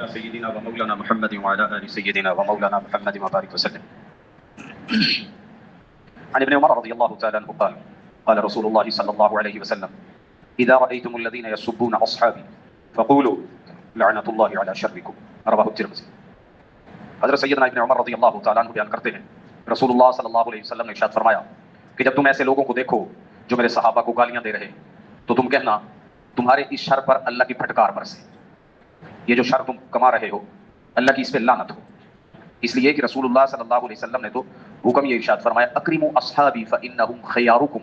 سيدنا ومولانا محمد وعلى آل سيدنا ومولانا محمد وبارك وسلم. عن ابن عمر رضي الله تعالى عنه قال قال رسول الله صلى الله عليه وسلم إذا رأيتم الذين يسبون أصحابي فقولوا لعنة الله على شركم. رواه الترمذی. حضرت سیدنا ابن عمر رضی اللہ تعالیٰ عنہ بیان کرتے ہیں رسول اللہ صلی اللہ علیہ وسلم نے ارشاد فرمایا کہ جب تم ایسے لوگوں کو دیکھو جو میرے صحابہ کو گالیاں دے رہے تو تم کہنا تمہارے اس شر پر اللہ کی پھٹکار برسے. یہ جو شر تم کما رہے ہو اللہ کی اس پہ لعنت ہو. اس لیے کہ رسول اللہ صلی اللہ علیہ وسلم نے تو حکم یہ ارشاد فرمایا اکرموا اصحابی فانہم خیارکم.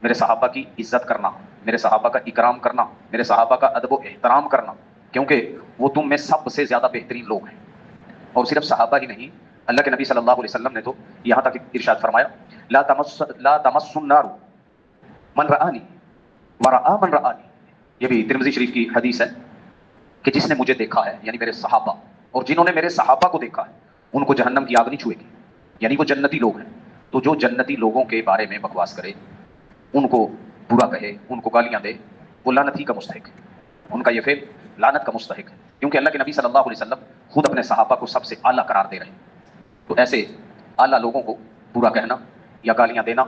میرے صحابہ کی عزت کرنا، میرے صحابہ کا اکرام کرنا، میرے صحابہ کا ادب و احترام کرنا، کیونکہ وہ تم میں سب سے زیادہ بہترین لوگ ہیں. اور صرف صحابہ ہی نہیں، اللہ کے نبی صلی اللہ علیہ وسلم نے تو یہاں تک ارشاد فرمایا لا تمس النار من رآنی ورآ من رآنی. یہ بھی ترمذی شریف کی حدیث ہے کہ جس نے مجھے دیکھا ہے یعنی میرے صحابہ، اور جنہوں نے میرے صحابہ کو دیکھا ہے ان کو جہنم کی آگ نہیں چھوئے گی، یعنی وہ جنتی لوگ ہیں. تو جو جنتی لوگوں کے بارے میں بکواس کرے، ان کو برا کہے، ان کو گالیاں دے، وہ لعنت ہی کا مستحق ہے. ان کا یہ فعل لعنت کا مستحق ہے، کیونکہ اللہ کے نبی صلی اللہ علیہ وسلم خود اپنے صحابہ کو سب سے اعلیٰ قرار دے رہے ہیں. تو ایسے اعلیٰ لوگوں کو برا کہنا یا گالیاں دینا،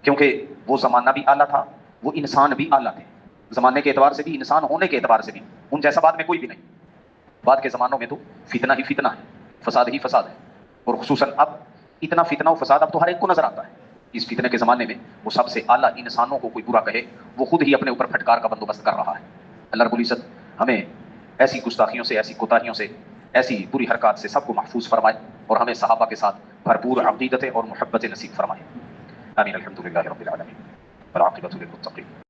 کیونکہ وہ زمانہ بھی اعلیٰ تھا، وہ انسان بھی اعلیٰ تھے، زمانے کے اعتبار سے بھی، انسان ہونے کے اعتبار سے بھی ان جیسا بعد میں کوئی بھی نہیں. بعد کے زمانوں میں تو فتنہ ہی فتنہ ہے، فساد ہی فساد ہے، اور خصوصاً اب اتنا فتنہ و فساد اب تو ہر ایک کو نظر آتا ہے. اس فتنے کے زمانے میں وہ سب سے اعلیٰ انسانوں کو کوئی برا کہے وہ خود ہی اپنے اوپر پھٹکار کا بندوبست کر رہا ہے. اللہ رب العزت ہمیں ایسی گستاخیوں سے، ایسی کوتاہیوں سے، ایسی بری حرکات سے سب کو محفوظ فرمائے اور ہمیں صحابہ کے ساتھ بھرپور عقیدت اور محبت نصیب فرمائے. آمین. الحمدللہ رب العالمین والعاقبۃ للمتقین.